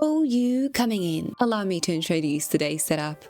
Oh, you coming in. Allow me to introduce today's setup.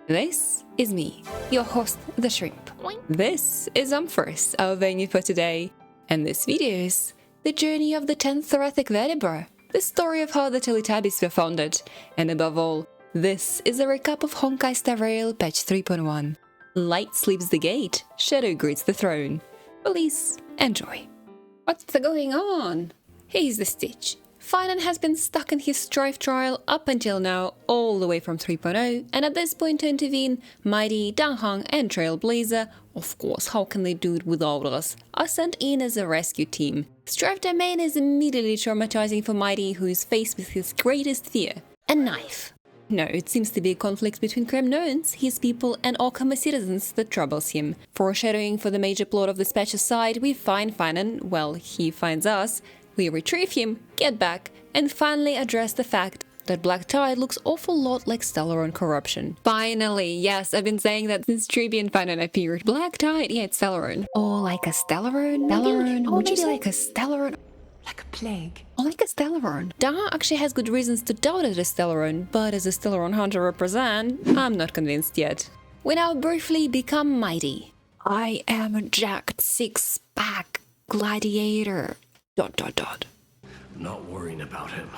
This is me, your host, the Shrimp. This is First, our venue for today. And this video is the journey of the 10th Thoracic Vertebra, the story of how the Teletubbies were founded, and above all, this is a recap of Honkai Star Rail patch 3.1. Light sleeps the gate, shadow greets the throne. Please enjoy. What's going on? Here's the stitch. Finan has been stuck in his Strife trial up until now, all the way from 3.0, and at this point to intervene, Mighty, Danghang and Trailblazer, of course, how can they do it without us, are sent in as a rescue team. Strife Domain is immediately traumatizing for Mighty, who is faced with his greatest fear, a knife. No, it seems to be a conflict between Kremnoans, his people, and Okama citizens that troubles him. Foreshadowing for the major plot of this patch aside, we find Finan, well, he finds us, we retrieve him, get back, and finally address the fact that Black Tide looks awful lot like Stellaron corruption. Finally, yes, I've been saying that since Trivian Finan appeared. Black Tide, yeah, it's Stellaron. Or like a Stellaron? Stellaron? Would you be like a Stellaron? Like a plague. Or like a Stellaron. Daha actually has good reasons to doubt it is Stellaron, but as a Stellaron hunter represent, I'm not convinced yet. We now briefly become Mighty. I am a jacked six-pack gladiator. ... I'm not worrying about him.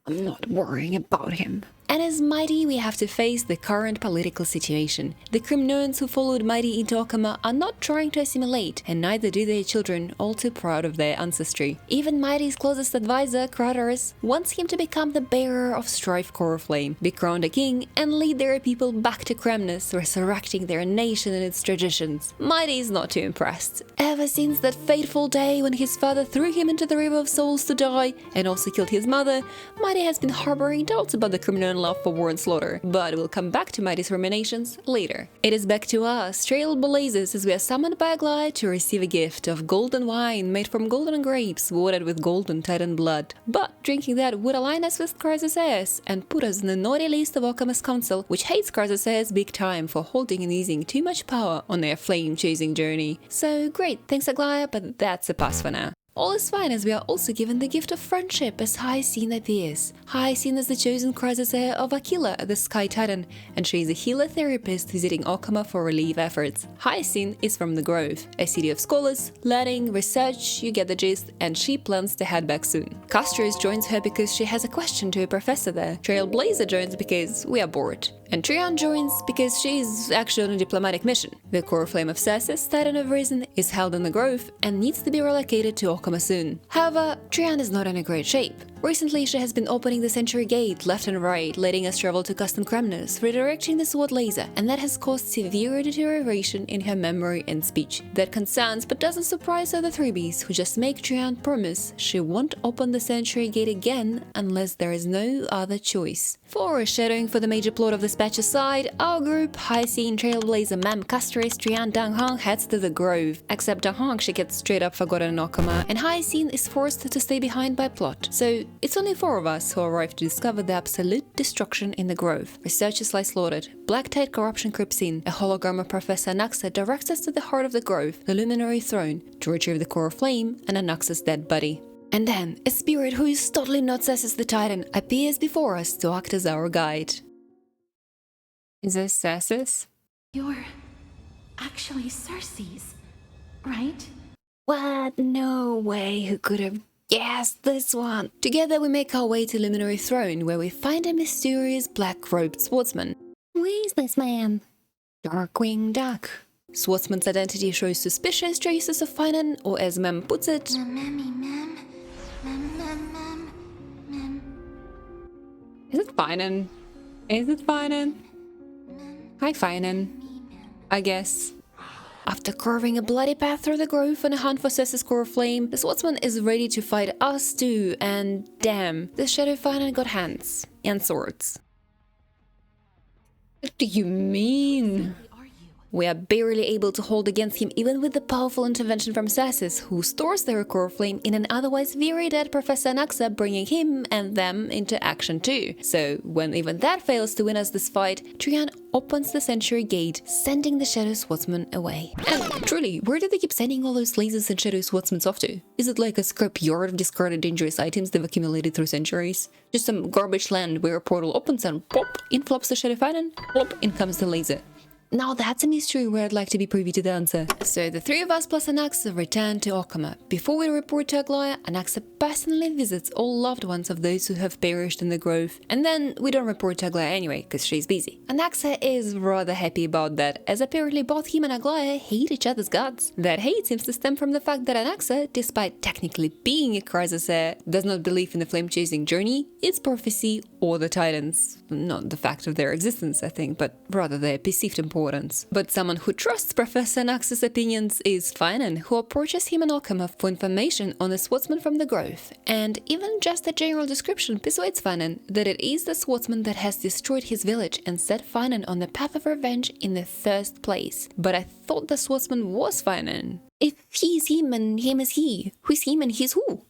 I'm not worrying about him. And as Mighty, we have to face the current political situation. The Kremnoans who followed Mighty into Okama are not trying to assimilate, and neither do their children, all too proud of their ancestry. Even Mighty's closest advisor, Kratos, wants him to become the bearer of Strife Core Flame, be crowned a king, and lead their people back to Kremnus, resurrecting their nation and its traditions. Mighty is not too impressed. Ever since that fateful day when his father threw him into the River of Souls to die, and also killed his mother, Mighty has been harboring doubts about the Kremnoan love for war and slaughter, but we'll come back to Mighty's ruminations later. It is back to us, Trailblazers, as we are summoned by a glide to receive a gift of golden wine made from golden grapes watered with golden Titan blood. But drinking that would align us with Crisis S and put us in the naughty list of Okama's council, which hates Crisis S big time for holding and using too much power on their flame-chasing journey. So great, thanks Aglaya, but that's a pass for now. All is fine as we are also given the gift of friendship as Hyacinth appears. Hyacinth is the chosen crisis heir of Aquila, the Sky Titan, and she is a healer therapist visiting Okama for relief efforts. Hyacinth is from the Grove, a city of scholars, learning, research, you get the gist, and she plans to head back soon. Castros joins her because she has a question to a professor there. Trailblazer joins because we are bored. And Trian joins because she is actually on a diplomatic mission. The core flame of Ceases, Titan of Reason, is held in the Grove and needs to be relocated to Okama soon. However, Trian is not in a great shape. Recently, she has been opening the Century Gate left and right, letting us travel to Custom Kremnus, redirecting the Sword Laser, and that has caused severe deterioration in her memory and speech. That concerns but doesn't surprise other 3Bs, who just make Trian promise she won't open the Century Gate again unless there is no other choice. Foreshadowing for the major plot of this patch aside, our group, Hyacinth, Trailblazer, Mem, Castris, Trian, Danghang heads to the Grove. Except Danghang, she gets straight up forgotten in Okama, and Hyacinth is forced to stay behind by plot. So it's only 4 of us who arrive to discover the absolute destruction in the Grove. Researchers lie slaughtered, Black Tide corruption creeps in, a hologram of Professor Anaxa directs us to the heart of the Grove, the Luminary Throne, to retrieve the core flame and Anaxa's dead body. And then, a spirit who is totally not Ceases the Titan appears before us to act as our guide. Is this Ceases? You're actually Circe's, right? What? No way, who could have guessed this one? Together we make our way to Luminary Throne, where we find a mysterious black-robed swordsman. Who is this man? Darkwing Duck. Swordsman's identity shows suspicious traces of Finan, or as Mem puts it, Is it Finan? Is it Finan? Hi Finan. I guess. After carving a bloody path through the Grove on a hunt for Ceases' core flame, the swordsman is ready to fight us too, and damn, the Shadow Finan got hands. And swords. What do you mean? Are you? We are barely able to hold against him even with the powerful intervention from Sassis, who stores their core flame in an otherwise very dead Professor Anaxa, bringing him and them into action too. So when even that fails to win us this fight, Trian opens the Century Gate, sending the Shadow Swordsman away. And truly, where do they keep sending all those lasers and Shadow Swordsmen off to? Is it like a scrapyard of discarded dangerous items they've accumulated through centuries? Just some garbage land where a portal opens and pop, in flops the Shadow Fanon, plop, in comes the laser. Now that's a mystery where I'd like to be privy to the answer. So the three of us plus Anaxa return to Okama. Before we report to Aglaya, Anaxa personally visits all loved ones of those who have perished in the grove. And then we don't report to Aglaya anyway, because she's busy. Anaxa is rather happy about that, as apparently both him and Aglaya hate each other's guts. That hate seems to stem from the fact that Anaxa, despite technically being a crisis heir, does not believe in the flame-chasing journey, its prophecy, or the Titans. Not the fact of their existence, I think, but rather their perceived importance. But someone who trusts Professor Anaxa's opinions is Fanon, who approaches him and Okama for information on the Swordsman from the Grove, and even just a general description persuades Fanon that it is the Swordsman that has destroyed his village and set Fanon on the path of revenge in the first place. But I thought the Swordsman was Fanon. If he's him and him is he, who's him and he's who?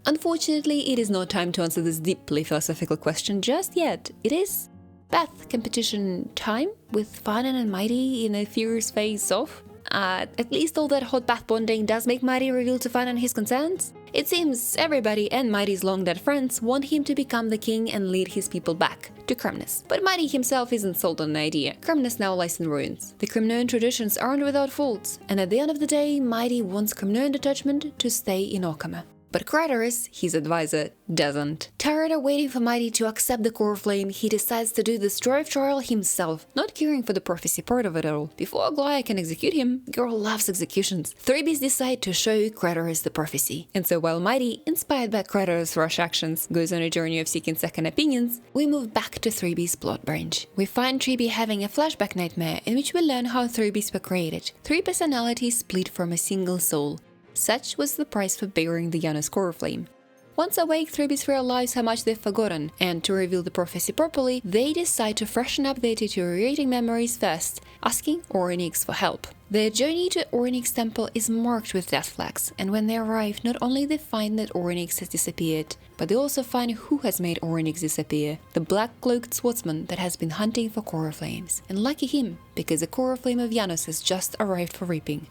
Unfortunately, it is not time to answer this deeply philosophical question just yet. It is path competition time, with Fanon and Mighty in a fierce face-off. At least all that hot path bonding does make Mighty reveal to Fanon his concerns. It seems everybody and Mighty's long-dead friends want him to become the king and lead his people back to Cremnus. But Mighty himself isn't sold on the idea. Cremnus now lies in ruins. The Cremnoan traditions aren't without faults, and at the end of the day, Mighty wants Cremnoan detachment to stay in Okama. But Craterus, his advisor, doesn't. Tired of waiting for Mighty to accept the core flame, he decides to do the Strive trial himself, not caring for the prophecy part of it all. Before Aglaya can execute him, girl loves executions. Three bees decide to show Craterus the prophecy. And so while Mighty, inspired by Craterus' rash actions, goes on a journey of seeking second opinions, we move back to 3B's plot branch. We find 3B having a flashback nightmare in which we learn how 3Bs were created. Three personalities split from a single soul. Such was the price for bearing the Janus core flame. Once awake, 3Bs realize how much they've forgotten, and to reveal the prophecy properly, they decide to freshen up their deteriorating memories first, asking Orynyx for help. Their journey to Orynyx temple is marked with death flags, and when they arrive, not only they find that Orynyx has disappeared, but they also find who has made Orynyx disappear, the black-cloaked swordsman that has been hunting for core flames. And lucky him, because the core flame of Janus has just arrived for reaping.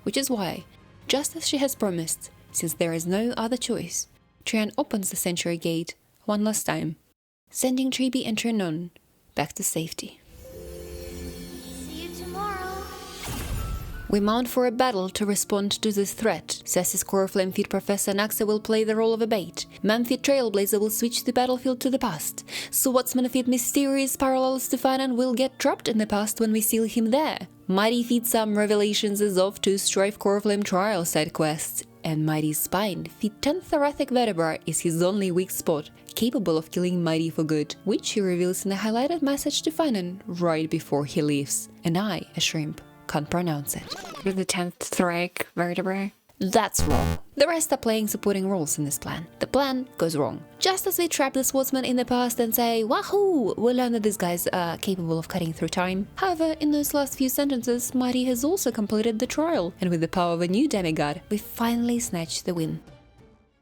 Which is why, just as she has promised, since there is no other choice, Trian opens the Century Gate one last time, sending 3B and Trianon back to safety. See you tomorrow. We mount for a battle to respond to this threat. Cecil's core flame feed Professor Anaxa will play the role of a bait. Man-feed Trailblazer will switch the battlefield to the past. Swordsman feed mysterious parallels to Fanon will get trapped in the past when we seal him there. Mighty feed some revelations is off to Strife core flame trial side quests. And Mighty's spine feed 10 Thoracic Vertebra is his only weak spot, capable of killing Mighty for good, which he reveals in a highlighted message to Fanon right before he leaves. And I, a shrimp, can't pronounce it. With the 10th Thoracic Vertebra? That's wrong. The rest are playing supporting roles in this plan. The plan goes wrong. Just as we trap the swordsman in the past and say, wahoo, we learn that these guys are capable of cutting through time. However, in those last few sentences, Mighty has also completed the trial, and with the power of a new demigod, we finally snatch the win.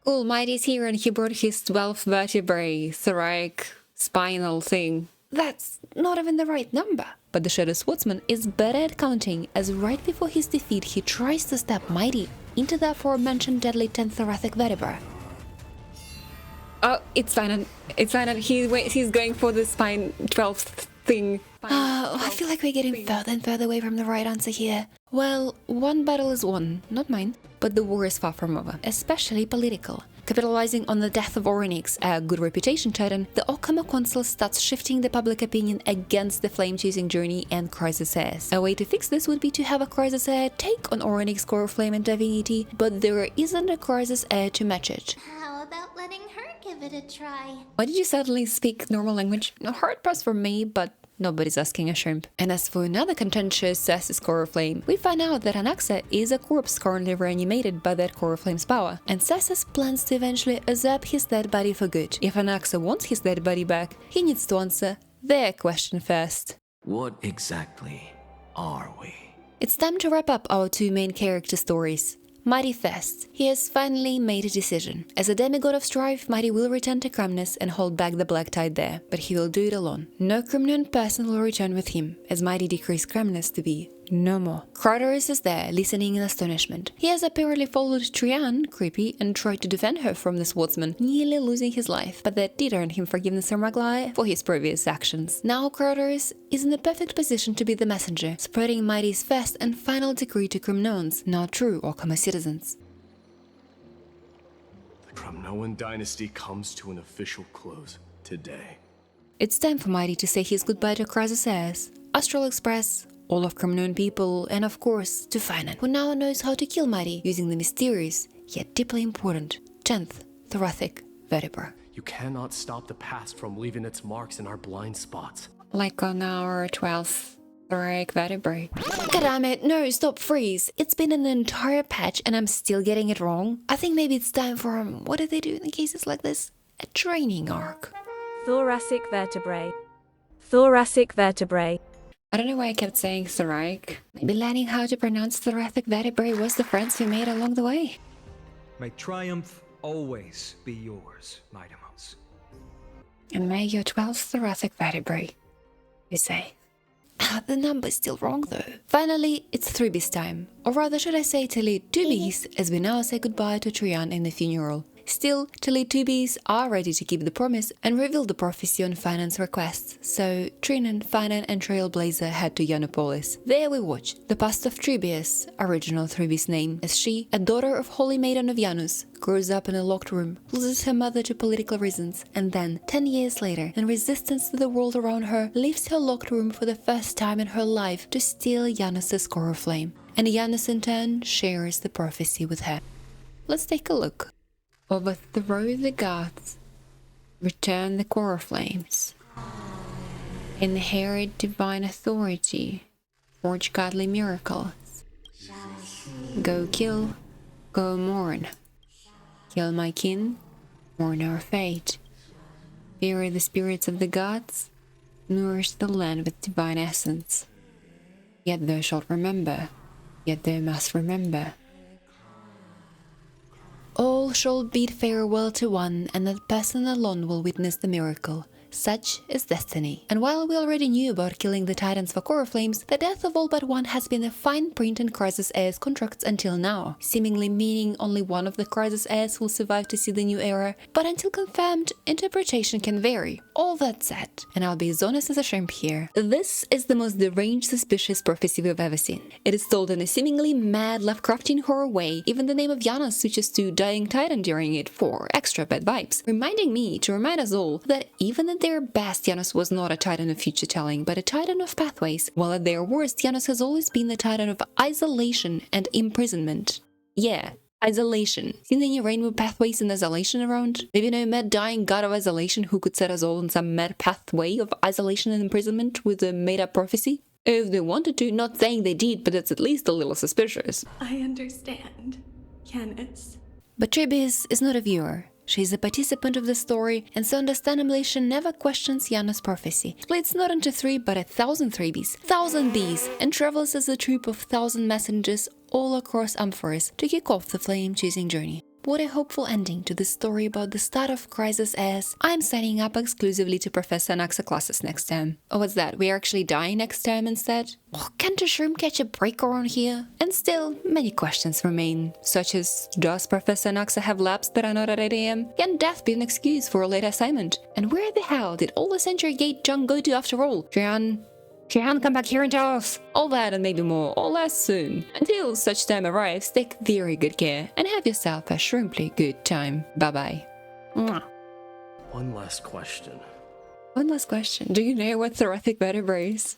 Cool, Mighty's here and he brought his 12 vertebrae, thoracic, spinal thing. That's not even the right number. But the Shadow Swordsman is better at counting, as right before his defeat he tries to stab Mighty into the aforementioned deadly 10th Thoracic Vertebra. Oh, it's Fanon. It's Fanon. He's going for the spine 12th thing. I feel like we're getting further and further away from the right answer here. Well, one battle is won, not mine, but the war is far from over, especially political. Capitalizing on the death of Orynyx, a good reputation titan, the Okama Council starts shifting the public opinion against the flame-chasing journey and Crisis Heirs. A way to fix this would be to have a Crisis Heir take on Orynyx core flame and divinity, but there isn't a Crisis Heir to match it. How about letting her give it a try? Why did you suddenly speak normal language? Hard pass for me, but nobody's asking a shrimp. And as for another contentious Sassis core flame, we find out that Anaxa is a corpse currently reanimated by that core flame's power, and Sassis plans to eventually usurp his dead body for good. If Anaxa wants his dead body back, he needs to answer their question first. What exactly are we? It's time to wrap up our two main character stories. Mighty Thest. He has finally made a decision. As a demigod of strife, Mighty will return to Crumnus and hold back the Black Tide there, but he will do it alone. No Crumnian person will return with him, as Mighty decrees Crumnus to be no more. Carteris is there, listening in astonishment. He has apparently followed Trian, creepy, and tried to defend her from the Swordsman, nearly losing his life, but that did earn him forgiveness from Raglai for his previous actions. Now Carteris is in the perfect position to be the messenger, spreading Mighty's first and final decree to Crumnoans, now true Orkama citizens. The Crumnoan dynasty comes to an official close today. It's time for Mighty to say his goodbye to Krasus heirs, Astral Express, all of Crumnoan people, and of course to Finan, who now knows how to kill Mighty using the mysterious, yet deeply important, 10th Thoracic Vertebra. You cannot stop the past from leaving its marks in our blind spots. Like on our 12th Thoracic Vertebra. God damn it, no, stop, freeze. It's been an entire patch and I'm still getting it wrong. I think maybe it's time for, what do they do in cases like this? A training arc. Thoracic vertebrae. Thoracic vertebrae. I don't know why I kept saying Thoracic. Maybe learning how to pronounce Thoracic Vertebrae was the friends we made along the way. May triumph always be yours, Mighty Mouse. And may your 12th Thoracic Vertebrae be safe. The number's still wrong though. Finally, it's 3B's time. Or rather, should I say to lead 2Bs, as we now say goodbye to Trian in the funeral. Still, to lead 2Bs are ready to keep the promise and reveal the prophecy on Finan's requests, so Trinan, Finan and Trailblazer head to Yanopolis. There we watch the past of Tribius, original 3B's name, as she, a daughter of Holy Maiden of Janus, grows up in a locked room, loses her mother to political reasons, and then, 10 years later, in resistance to the world around her, leaves her locked room for the first time in her life to steal Janus' core flame. And Janus in turn shares the prophecy with her. Let's take a look. Overthrow the gods, return the core flames, inherit divine authority, forge godly miracles, go kill, go mourn, kill my kin, mourn our fate, bury the spirits of the gods, nourish the land with divine essence. Yet thou shalt remember, yet thou must remember. All shall bid farewell to one, and that person alone will witness the miracle. Such is destiny. And while we already knew about killing the Titans for core flames, the death of all but one has been a fine print in Crisis Heirs contracts until now, seemingly meaning only one of the Crisis Heirs will survive to see the new era, but until confirmed, interpretation can vary. All that said, and I'll be as honest as a shrimp here, this is the most deranged, suspicious prophecy we've ever seen. It is told in a seemingly mad Lovecraftian horror way, even the name of Janus switches to Dying Titan during it for extra bad vibes, reminding me to remind us all that even at their best, Janus was not a titan of future-telling, but a titan of pathways, while at their worst, Janus has always been the titan of isolation and imprisonment. Yeah, isolation. Seen any rainbow pathways in isolation around? Maybe no mad dying god of isolation who could set us all on some mad pathway of isolation and imprisonment with a made-up prophecy? If they wanted to, not saying they did, but it's at least a little suspicious. I understand, Canis. But Tribis is not a viewer. She is a participant of the story, and so understandably she never questions Janus' prophecy. Splits not into 3 but 1,000 3Bs, 1,000 Bs, and travels as a troop of 1,000 messengers all across Amphoris to kick off the flame-chasing journey. What a hopeful ending to this story about the start of Crisis Heirs. I'm signing up exclusively to Professor Naxa classes next term. Oh, what's that? We're actually dying next term instead? Oh, can't a shroom catch a break around here? And still, many questions remain, such as, does Professor Naxa have labs that are not at 8 AM? Can death be an excuse for a late assignment? And where the hell did all the Century Gate junk go to after all? Jian, come back here and tell us! All that and maybe more, or less soon. Until such time arrives, take very good care and have yourself a shrimply good time. Bye-bye. Mwah. One last question. One last question. Do you know what thoracic vertebra is?